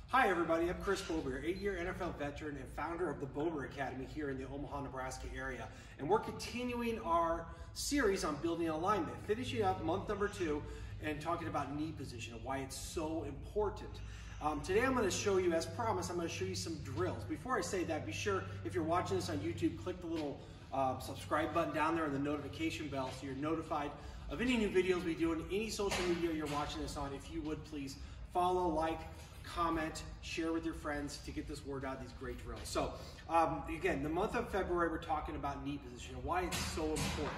Hi everybody, I'm Chris Bober, 8-year NFL veteran and founder of the Bober Academy here in the Omaha, Nebraska area. And we're continuing our series on building alignment, finishing up month number 2 and talking about knee position and why it's so important. Today I'm going to show you, as promised, I'm going to show you some drills. Before I say that, be sure, if you're watching this on YouTube, click the little subscribe button down there and the notification bell so you're notified of any new videos we do on any social media you're watching this on. If you would please follow, like, comment, share with your friends to get this word out, these great drills. So again, the month of February, we're talking about knee position and why it's so important.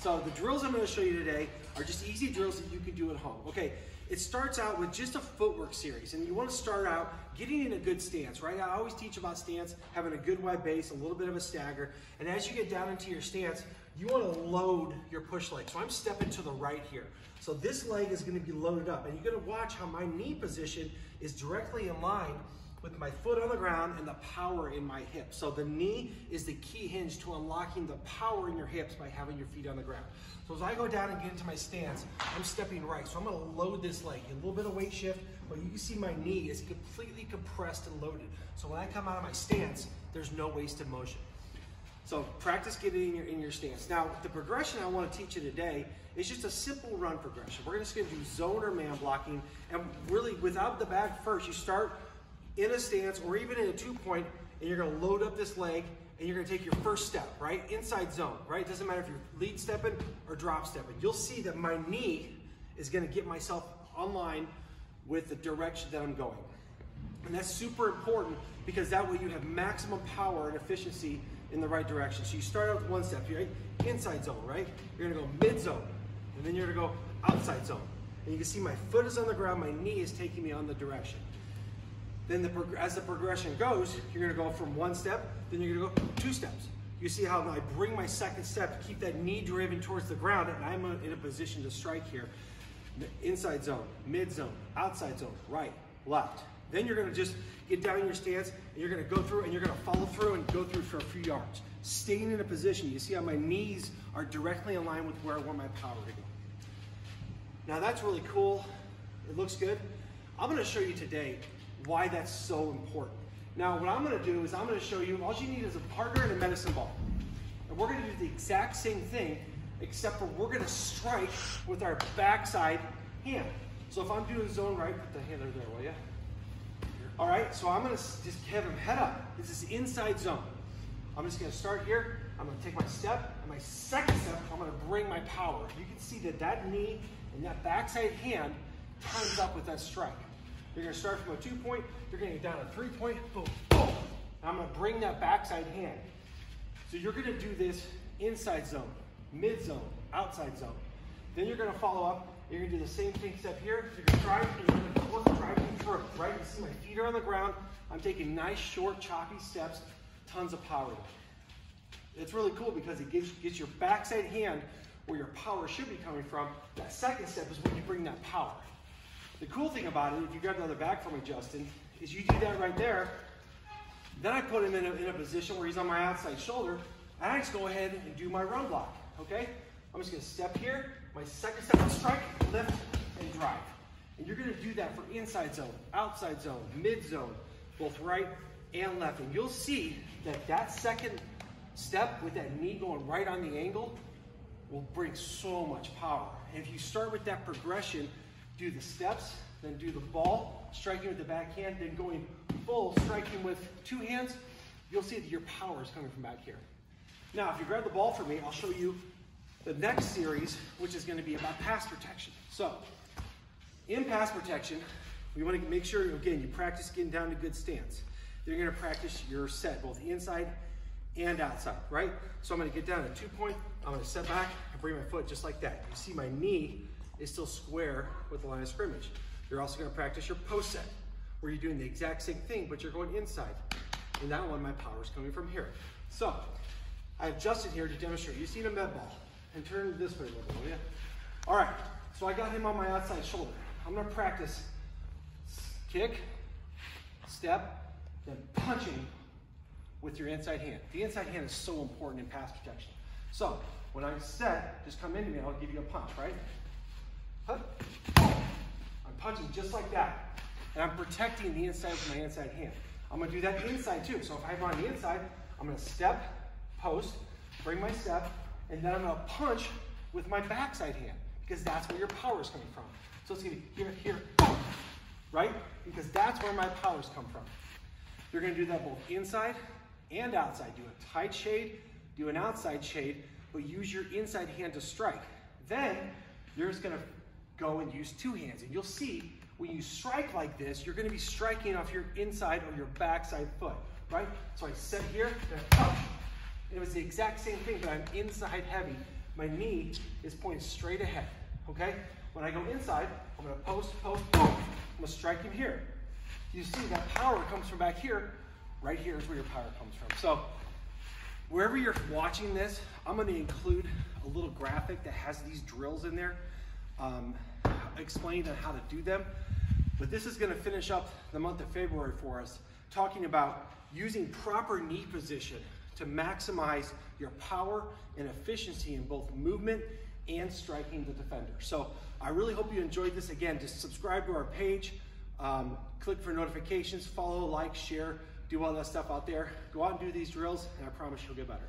So the drills I'm going to show you today are just easy drills that you can do at home. Okay, it starts out with just a footwork series, and you want to start out getting in a good stance, right? I always teach about stance, having a good wide base, a little bit of a stagger, and as you get down into your stance, you want to load your push leg. So I'm stepping to the right here. So this leg is going to be loaded up, and you're going to watch how my knee position is directly in line with my foot on the ground and the power in my hips. So the knee is the key hinge to unlocking the power in your hips by having your feet on the ground. So as I go down and get into my stance, I'm stepping right. So I'm going to load this leg, a little bit of weight shift, but you can see my knee is completely compressed and loaded. So when I come out of my stance, there's no wasted motion. So practice getting in your stance. Now, the progression I want to teach you today is just a simple run progression. We're just going to do zone or man blocking, and really without the bag first, you start in a stance or even in a 2-point, and you're going to load up this leg, and you're going to take your first step, right? Inside zone, right? It doesn't matter if you're lead stepping or drop stepping. You'll see that my knee is going to get myself online with the direction that I'm going. And that's super important because that way you have maximum power and efficiency in the right direction. So you start out with one step, right? Inside zone, right? You're gonna go mid zone, and then you're gonna go outside zone. And you can see my foot is on the ground, my knee is taking me on the direction. Then as the progression goes, you're gonna go from one step, then you're gonna go 2 steps. You see how I bring my second step to keep that knee driven towards the ground, and I'm in a position to strike here. Inside zone, mid zone, outside zone, right, left. Then you're gonna just get down in your stance, and you're gonna go through, and you're gonna follow through and go through for a few yards. Staying in a position, you see how my knees are directly in line with where I want my power to go. Now that's really cool, it looks good. I'm gonna show you today why that's so important. Now what I'm gonna do is I'm gonna show you, all you need is a partner and a medicine ball. And we're gonna do the exact same thing, except for we're gonna strike with our backside hand. So if I'm doing zone right, put the hand there, will you? All right, so I'm gonna just have him head up. This is inside zone. I'm just gonna start here. I'm gonna take my step, and my second step, I'm gonna bring my power. You can see that that knee and that backside hand times up with that strike. You're gonna start from a 2-point, you're gonna get down to 3-point, boom, boom. I'm gonna bring that backside hand. So you're gonna do this inside zone, mid zone, outside zone. Then you're gonna follow up. You're gonna do the same thing step here. You're gonna drive, and you're gonna work driving through, right? You see my feet are on the ground. I'm taking nice, short, choppy steps, tons of power. It's really cool because it gets your backside hand where your power should be coming from. That second step is when you bring that power. The cool thing about it, if you grab another bag for me, Justin, is you do that right there. Then I put him in a position where he's on my outside shoulder, and I just go ahead and do my run block, okay? I'm just gonna step here, my second step will strike, lift, and drive. And you're gonna do that for inside zone, outside zone, mid zone, both right and left. And you'll see that that second step with that knee going right on the angle will bring so much power. And if you start with that progression, do the steps, then do the ball, striking with the backhand, then going full, striking with 2 hands, you'll see that your power is coming from back here. Now, if you grab the ball for me, I'll show you the next series, which is going to be about pass protection. So, in pass protection, we want to make sure, again, you practice getting down to good stance. Then you're going to practice your set, both inside and outside, right? So I'm going to get down to 2-point, I'm going to step back, and bring my foot just like that. You see my knee is still square with the line of scrimmage. You're also going to practice your post set, where you're doing the exact same thing, but you're going inside. And that one, my power is coming from here. So, I have Justin here to demonstrate. You see the med ball. And turn this way a little bit, will you? All right, so I got him on my outside shoulder. I'm gonna practice kick, step, then punching with your inside hand. The inside hand is so important in pass protection. So, when I'm set, just come into me, I'll give you a punch, right? I'm punching just like that. and I'm protecting the inside with my inside hand. I'm gonna do that inside too. So if I'm on the inside, I'm gonna step, post, bring my step, and then I'm gonna punch with my backside hand, because that's where your power is coming from. So it's gonna be here, here, boom, right? Because that's where my powers come from. You're gonna do that both inside and outside. Do a tight shade, do an outside shade, but use your inside hand to strike. Then you're just gonna go and use two hands, and you'll see when you strike like this, you're gonna be striking off your inside or your backside foot, right? So I set here, and I punch. And it was the exact same thing, but I'm inside heavy. My knee is pointing straight ahead, okay? When I go inside, I'm gonna post, post, boom. I'm gonna strike him here. You see that power comes from back here. Right here is where your power comes from. So wherever you're watching this, I'm gonna include a little graphic that has these drills in there, explaining on how to do them. But this is gonna finish up the month of February for us, talking about using proper knee position to maximize your power and efficiency in both movement and striking the defender. So I really hope you enjoyed this. Again, just subscribe to our page, click for notifications, follow, like, share, do all that stuff out there. Go out and do these drills, and I promise you'll get better.